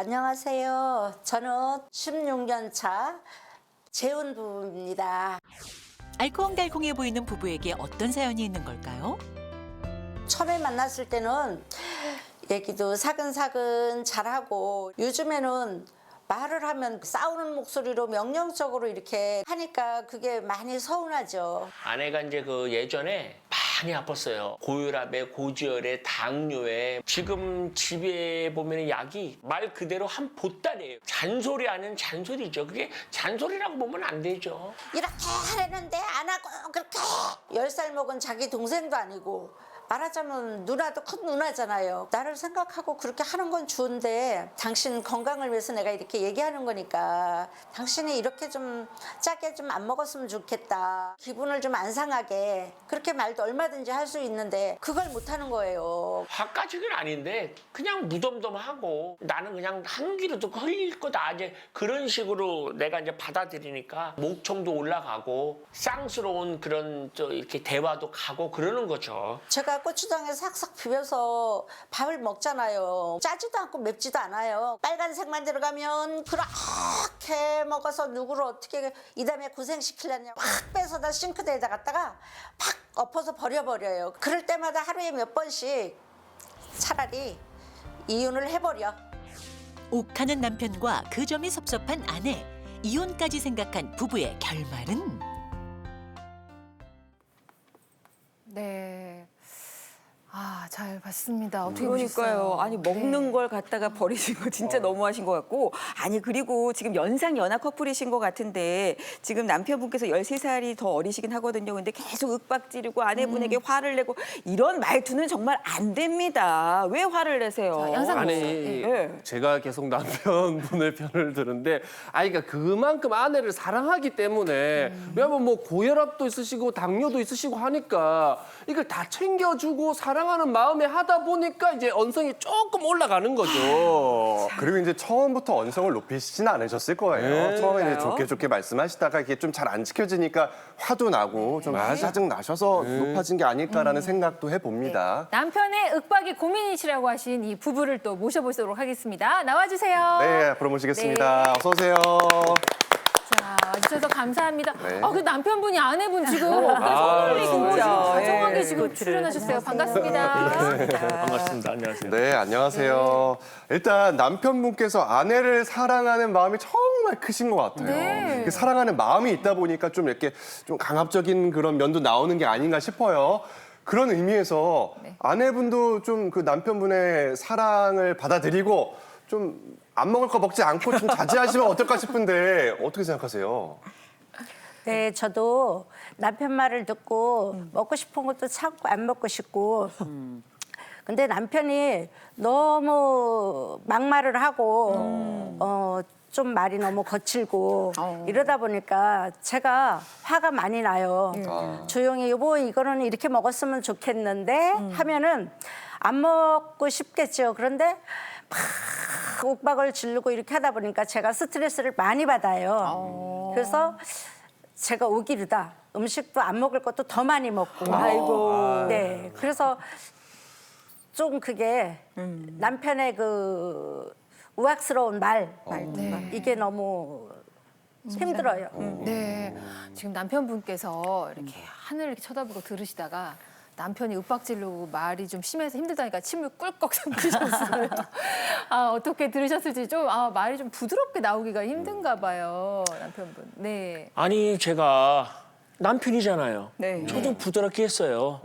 안녕하세요. 저는 16년 차 재혼 부부입니다. 알콩달콩해 보이는 부부에게 어떤 사연이 있는 걸까요? 처음에 만났을 때는 얘기도 사근사근 잘하고 요즘에는 말을 하면 싸우는 목소리로 명령적으로 이렇게 하니까 그게 많이 서운하죠. 아내가 이제 그 예전에 많이 아팠어요. 고혈압에 고지혈에 당뇨에 지금 집에 보면 약이 말 그대로 한 보따리예요. 잔소리 아닌 잔소리죠. 그게 잔소리라고 보면 안 되죠. 이렇게 하려는데 안 하고 그렇게 10살 먹은 자기 동생도 아니고 말하자면 누나도 큰 누나잖아요. 나를 생각하고 그렇게 하는 건 좋은데 당신 건강을 위해서 내가 이렇게 얘기하는 거니까 당신이 이렇게 좀 짜게 좀 안 먹었으면 좋겠다. 기분을 좀 안 상하게 그렇게 말도 얼마든지 할 수 있는데 그걸 못 하는 거예요. 화까지는 아닌데 그냥 무덤덤하고 나는 그냥 한 귀로 듣고 흘릴 거다. 이제 그런 식으로 내가 이제 받아들이니까 목청도 올라가고 쌍스러운 그런 이렇게 대화도 가고 그러는 거죠. 제가 고추장에 싹싹 비벼서 밥을 먹잖아요. 짜지도 않고 맵지도 않아요. 빨간색만 들어가면 그렇게 먹어서 누구를 어떻게 이 다음에 고생시키려냐 확 빼서다 싱크대에다 갖다가 팍 엎어서 버려버려요. 그럴 때마다 하루에 몇 번씩 차라리 이혼을 해버려. 욱하는 남편과 그 점이 섭섭한 아내, 이혼까지 생각한 부부의 결말은? 네. 아, 잘 봤습니다. 어떻게 그러니까요. 보셨어요? 아니 먹는 네. 걸 갖다가 버리신 거 진짜 너무하신 것 같고, 아니 그리고 지금 연하 커플이신 것 같은데 지금 남편분께서 13살이 더 어리시긴 하거든요. 근데 계속 윽박 지르고 아내분에게 화를 내고 이런 말투는 정말 안 됩니다. 왜 화를 내세요? 자, 양상국 아니 씨. 네. 제가 계속 남편분의 편을 드는데 그러니까 그만큼 아내를 사랑하기 때문에 왜냐면 뭐 고혈압도 있으시고 당뇨도 있으시고 하니까 이걸 다 챙겨주고 사랑하는 마음에 하다 보니까 이제 언성이 조금 올라가는 거죠. 그리고 이제 처음부터 언성을 높이시진 않으셨을 거예요. 네. 처음에 이제 그래요? 좋게 말씀하시다가 이게 좀 잘 안 지켜지니까 화도 나고 좀 짜증 나셔서 높아진 게 아닐까라는 생각도 해봅니다. 남편의 윽박이 고민이시라고 하신 이 부부를 또 모셔보도록 하겠습니다. 나와주세요. 네, 앞으로 모시겠습니다. 네. 어서 오세요. 자, 와주셔서 감사합니다. 네. 그 남편분이 아내분 지금 손을 올리고 지금 진짜. 다정하게 예. 지금 출연하셨어요. 반갑습니다. 반갑습니다. 안녕하세요. 네, 안녕하세요. 일단 남편분께서 아내를 사랑하는 마음이 정말 크신 것 같아요. 네. 그 사랑하는 마음이 있다 보니까 좀 이렇게 좀 강압적인 그런 면도 나오는 게 아닌가 싶어요. 그런 의미에서 아내분도 좀 그 남편분의 사랑을 받아들이고 좀 안 먹을 거 먹지 않고 좀 자제하시면 어떨까 싶은데 어떻게 생각하세요? 네, 저도 남편 말을 듣고 먹고 싶은 것도 참고 안 먹고 싶고 근데 남편이 너무 막말을 하고 좀 말이 너무 거칠고 이러다 보니까 제가 화가 많이 나요. 조용히 여보 이거는 이렇게 먹었으면 좋겠는데 하면은 안 먹고 싶겠죠. 그런데 막 욱박을 지르고 이렇게 하다 보니까 제가 스트레스를 많이 받아요. 그래서 제가 오기르다 음식도 안 먹을 것도 더 많이 먹고 아이고. 네, 그래서 좀 그게 남편의 그 우악스러운 말 이게 너무 힘들어요. 네. 지금 남편분께서 이렇게 하늘을 이렇게 쳐다보고 들으시다가 남편이 윽박질르고 말이 좀 심해서 힘들다니까 침을 꿀꺽 삼키셨어요. 아, 어떻게 들으셨을지 좀 말이 좀 부드럽게 나오기가 힘든가 봐요, 남편분. 네. 아니 제가 남편이잖아요. 네. 저도 부드럽게 했어요.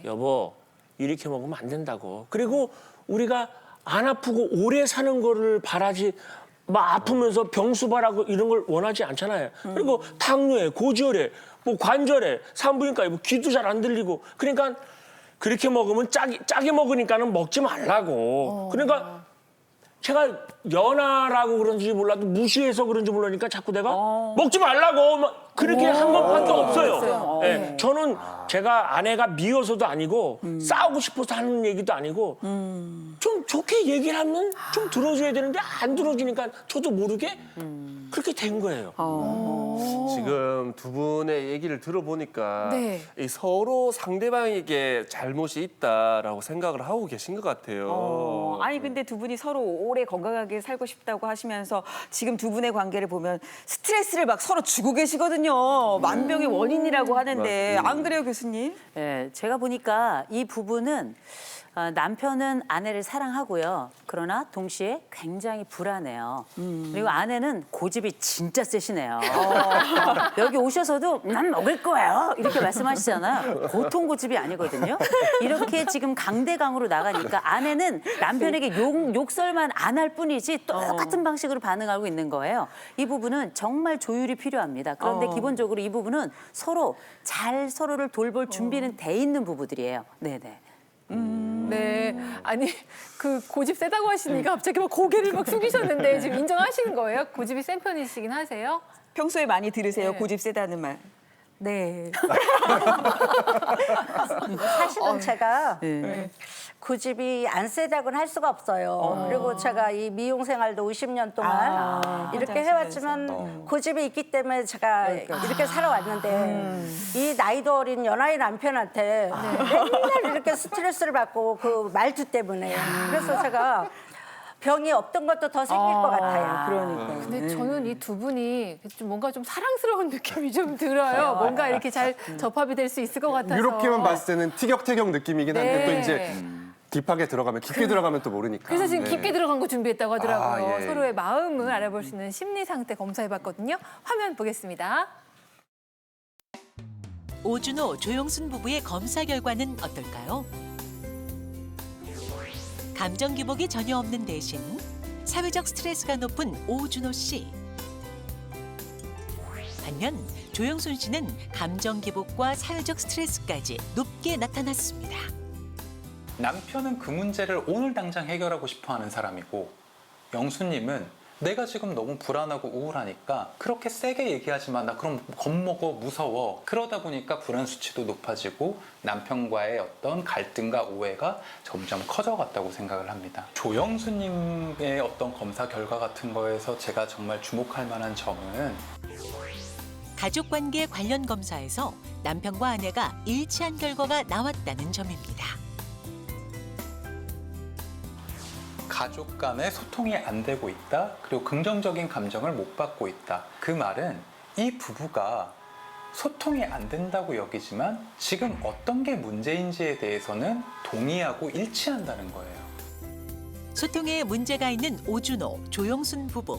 여보 이렇게 먹으면 안 된다고. 그리고 우리가 안 아프고 오래 사는 거를 바라지 막 아프면서 병수발하고 이런 걸 원하지 않잖아요. 그리고 당뇨에 고지혈에 뭐 관절에 산부인과에 뭐 귀도 잘 안 들리고 그러니까 그렇게 먹으면 짜게 먹으니까는 먹지 말라고. 그러니까 제가 연하라고 그런지 몰라도 무시해서 그런지 모르니까 자꾸 내가 먹지 말라고 막 그렇게 한 것밖에 없어요. 네, 저는 제가 아내가 미워서도 아니고 싸우고 싶어서 하는 얘기도 아니고 좀 좋게 얘기를 하면 좀 들어줘야 되는데 안 들어주니까 저도 모르게 그렇게 된 거예요. 지금 두 분의 얘기를 들어보니까 네. 이 서로 상대방에게 잘못이 있다라고 생각을 하고 계신 것 같아요. 아니 근데 두 분이 서로 오래 건강하게 살고 싶다고 하시면서 지금 두 분의 관계를 보면 스트레스를 막 서로 주고 계시거든요. 만병의 원인이라고 하는데 안 그래요, 교수님? 예, 제가 보니까 이 부부는 남편은 아내를 사랑하고요. 그러나 동시에 굉장히 불안해요. 그리고 아내는 고집이 진짜 세시네요. 여기 오셔서도 난 먹을 거예요. 이렇게 말씀하시잖아요. 보통 고집이 아니거든요. 이렇게 지금 강대강으로 나가니까 아내는 남편에게 욕설만 안 할 뿐이지 똑같은 방식으로 반응하고 있는 거예요. 이 부분은 정말 조율이 필요합니다. 그런데 기본적으로 이 부분은 서로 잘 서로를 돌볼 준비는 돼 있는 부부들이에요. 네네. 네. 아니 그 고집 세다고 하시니까 갑자기 막 고개를 막 숙이셨는데 지금 인정하시는 거예요? 고집이 센 편이시긴 하세요? 평소에 많이 들으세요, 네. 고집 세다는 말. 네. 사실은 제가 네. 고집이 안 세다고는 할 수가 없어요. 그리고 제가 이 미용 생활도 50년 동안 이렇게 해왔지만 고집이 있기 때문에 제가 이렇게 살아왔는데 이 나이도 어린 연하의 남편한테 맨날 이렇게 스트레스를 받고 그 말투 때문에 그래서 제가 병이 없던 것도 더 생길 것 같아요. 그러니까. 근데 저는 이 두 분이 좀 뭔가 좀 사랑스러운 느낌이 좀 들어요. 뭔가 이렇게 잘 접합이 될 수 있을 것 같아서. 이렇게만 봤을 때는 티격태격 느낌이긴 한데 네. 또 이제 딥하게 들어가면 깊게 들어가면 또 모르니까. 그래서 지금 네. 깊게 들어간 거 준비했다고 하더라고요. 아, 예. 서로의 마음을 알아볼 수 있는 심리 상태 검사해봤거든요. 화면 보겠습니다. 오준호, 조영순 부부의 검사 결과는 어떨까요? 감정 기복이 전혀 없는 대신 사회적 스트레스가 높은 오준호 씨. 반면 조영순 씨는 감정 기복과 사회적 스트레스까지 높게 나타났습니다. 남편은 그 문제를 오늘 당장 해결하고 싶어 하는 사람이고 영수님은 내가 지금 너무 불안하고 우울하니까 그렇게 세게 얘기하지 마. 나 그럼 겁먹어, 무서워. 그러다 보니까 불안 수치도 높아지고 남편과의 어떤 갈등과 오해가 점점 커져갔다고 생각을 합니다. 조영수님의 어떤 검사 결과 같은 거에서 제가 정말 주목할 만한 점은 가족관계 관련 검사에서 남편과 아내가 일치한 결과가 나왔다는 점입니다. 가족 간의 소통이 안 되고 있다. 그리고 긍정적인 감정을 못 받고 있다. 그 말은 이 부부가 소통이 안 된다고 여기지만 지금 어떤 게 문제인지에 대해서는 동의하고 일치한다는 거예요. 소통에 문제가 있는 오준호, 조영순 부부.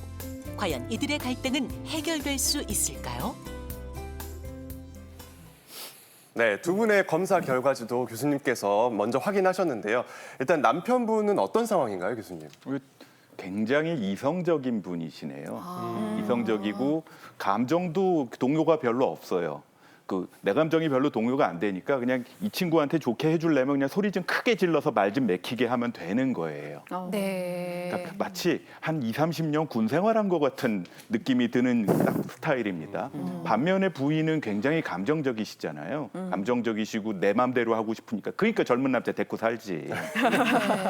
과연 이들의 갈등은 해결될 수 있을까요? 네, 두 분의 검사 결과지도 교수님께서 먼저 확인하셨는데요. 일단 남편분은 어떤 상황인가요, 교수님? 굉장히 이성적인 분이시네요. 이성적이고 감정도 동요가 별로 없어요. 내 감정이 별로 동요가 안 되니까 그냥 이 친구한테 좋게 해주려면 그냥 소리 좀 크게 질러서 말 좀 맥히게 하면 되는 거예요. 네. 그러니까 마치 한 20, 30년 군 생활한 것 같은 느낌이 드는 딱 스타일입니다. 반면에 부인은 굉장히 감정적이시잖아요. 감정적이시고 내 맘대로 하고 싶으니까. 그러니까 젊은 남자 데리고 살지.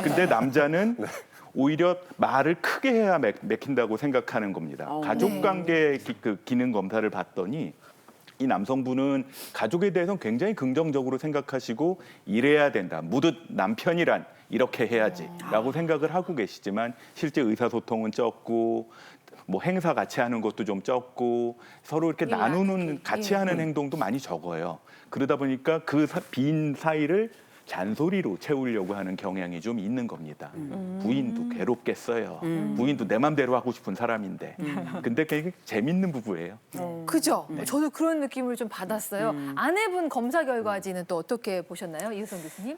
근데 남자는 오히려 말을 크게 해야 맥힌다고 생각하는 겁니다. 가족관계 기능 검사를 봤더니 이 남성분은 가족에 대해서는 굉장히 긍정적으로 생각하시고 이래야 된다. 무릇 남편이란 이렇게 해야지라고 생각을 하고 계시지만 실제 의사소통은 적고 뭐 행사 같이 하는 것도 좀 적고 서로 이렇게 나누는 같이 하는 행동도 많이 적어요. 그러다 보니까 그 빈 사이를 잔소리로 채우려고 하는 경향이 좀 있는 겁니다. 부인도 괴롭겠어요. 부인도 내 맘대로 하고 싶은 사람인데. 근데 되게 재밌는 부부예요. 그죠? 저도 그런 느낌을 좀 받았어요. 아내분 검사 결과지는 또 어떻게 보셨나요? 이우선 교수님?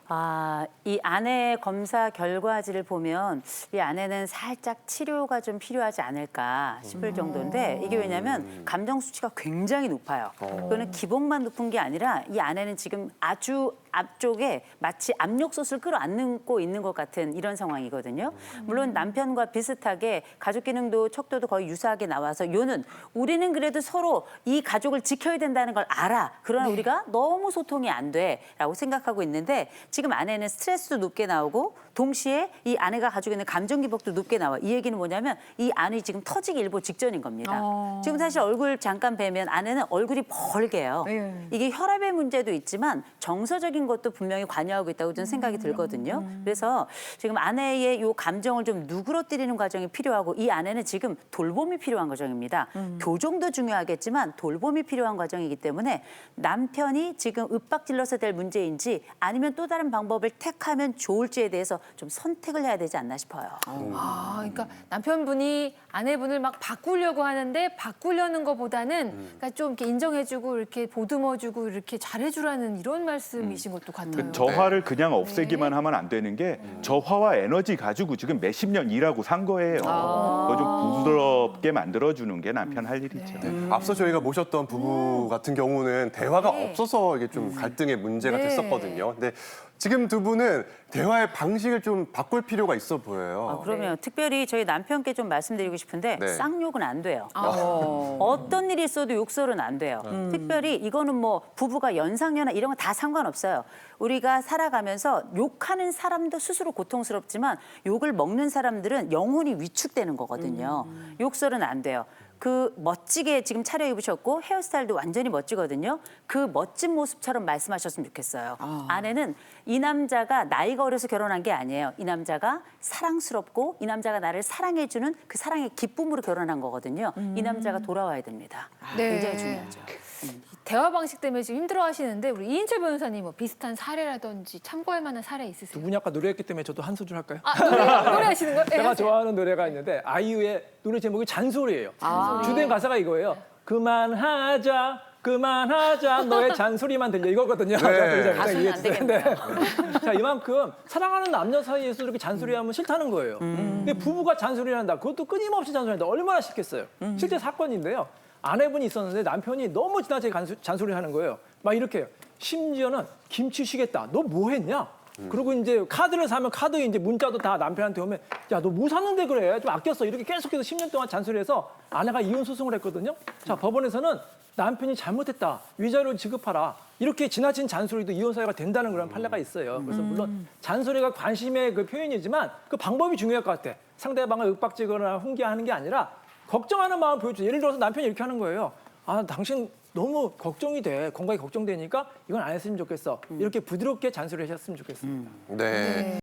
이 아내 검사 결과지를 보면 이 아내는 살짝 치료가 좀 필요하지 않을까 싶을 정도인데 이게 왜냐하면 감정 수치가 굉장히 높아요. 그거는 기복만 높은 게 아니라 이 아내는 지금 아주 앞쪽에 마치 압력솥을 끌어안고 있는 것 같은 이런 상황이거든요. 물론 남편과 비슷하게 가족 기능도 척도도 거의 유사하게 나와서 요는 우리는 그래도 서로 이 가족을 지켜야 된다는 걸 알아. 그러나 우리가 너무 소통이 안 돼라고 생각하고 있는데 지금 아내는 스트레스도 높게 나오고 동시에 이 아내가 가지고 있는 감정 기복도 높게 나와. 이 얘기는 뭐냐면 이 안이 지금 터지기 일보 직전인 겁니다. 지금 사실 얼굴 잠깐 뵈면 아내는 얼굴이 벌게요. 이게 혈압의 문제도 있지만 정서적인 것도 분명히 관여하고 있다고 저는 생각이 들거든요. 그래서 지금 아내의 이 감정을 좀 누그러뜨리는 과정이 필요하고 이 아내는 지금 돌봄이 필요한 과정입니다. 교정도 중요하겠지만 돌봄이 필요한 과정이기 때문에 남편이 지금 윽박질러서 될 문제인지 아니면 또 다른 방법을 택하면 좋을지에 대해서 좀 선택을 해야 되지 않나 싶어요. 아, 그러니까 남편분이 아내분을 막 바꾸려고 하는데 바꾸려는 것보다는 그러니까 좀 이렇게 인정해주고 이렇게 보듬어주고 이렇게 잘해주라는 이런 말씀이신 것도 같아요. 저 화를 그냥 없애기만 하면 안 되는 게 저 화와 에너지 가지고 지금 몇십 년 일하고 산 거예요. 그거 좀 부드럽게 만들어주는 게 남편 할 일이죠. 앞서 저희가 모셨던 부부 같은 경우는 대화가 없어서 이게 좀 갈등의 문제가 됐었거든요. 근데 지금 두 분은 대화의 방식을 좀 바꿀 필요가 있어 보여요. 그러면 특별히 저희 남편께 좀 말씀드리고 싶은데 네. 쌍욕은 안 돼요. 어떤 일이 있어도 욕설은 안 돼요. 특별히 이거는 뭐 부부가 연상연하 이런 거 다 상관없어요. 우리가 살아가면서 욕하는 사람도 스스로 고통스럽지만 욕을 먹는 사람들은 영혼이 위축되는 거거든요. 욕설은 안 돼요. 그 멋지게 지금 차려입으셨고 헤어스타일도 완전히 멋지거든요. 그 멋진 모습처럼 말씀하셨으면 좋겠어요. 아내는 이 남자가 나이가 어려서 결혼한 게 아니에요. 이 남자가 사랑스럽고 이 남자가 나를 사랑해주는 그 사랑의 기쁨으로 결혼한 거거든요. 이 남자가 돌아와야 됩니다. 굉장히 중요하죠. 대화 방식 때문에 지금 힘들어하시는데 우리 이인철 변호사님 뭐 비슷한 사례라든지 참고할 만한 사례 있으세요? 두 분이 아까 노래했기 때문에 저도 한 소절 할까요? 노래하시는 거예요? 제가 좋아하는 노래가 있는데 아이유의 노래 제목이 잔소리예요. 주된 가사가 이거예요. 그만하자. 그만하자 너의 잔소리만 들려 이거거든요. 가수는 안 되겠네요. 자 이만큼 사랑하는 남녀 사이에서 이렇게 잔소리하면 싫다는 거예요. 근데 부부가 잔소리를 한다. 그것도 끊임없이 잔소리한다. 얼마나 싫겠어요. 실제 사건인데요. 아내분이 있었는데 남편이 너무 지나치게 잔소리를 하는 거예요. 막 이렇게 심지어는 김치 쉬겠다. 너 뭐 했냐? 그리고 이제 카드를 사면 카드 이제 문자도 다 남편한테 오면 야, 너 뭐 샀는데 그래? 좀 아꼈어. 이렇게 계속해서 10년 동안 잔소리해서 아내가 이혼 소송을 했거든요. 자, 법원에서는 남편이 잘못했다. 위자료 지급하라. 이렇게 지나친 잔소리도 이혼 사유가 된다는 그런 판례가 있어요. 그래서 물론 잔소리가 관심의 그 표현이지만 그 방법이 중요할 것 같아. 상대방을 윽박지거나 훈계하는 게 아니라 걱정하는 마음 보여줘. 예를 들어서 남편이 이렇게 하는 거예요. 아, 당신 너무 걱정이 돼. 건강이 걱정되니까 이건 안 했으면 좋겠어. 이렇게 부드럽게 잔소리를 하셨으면 좋겠습니다. 네.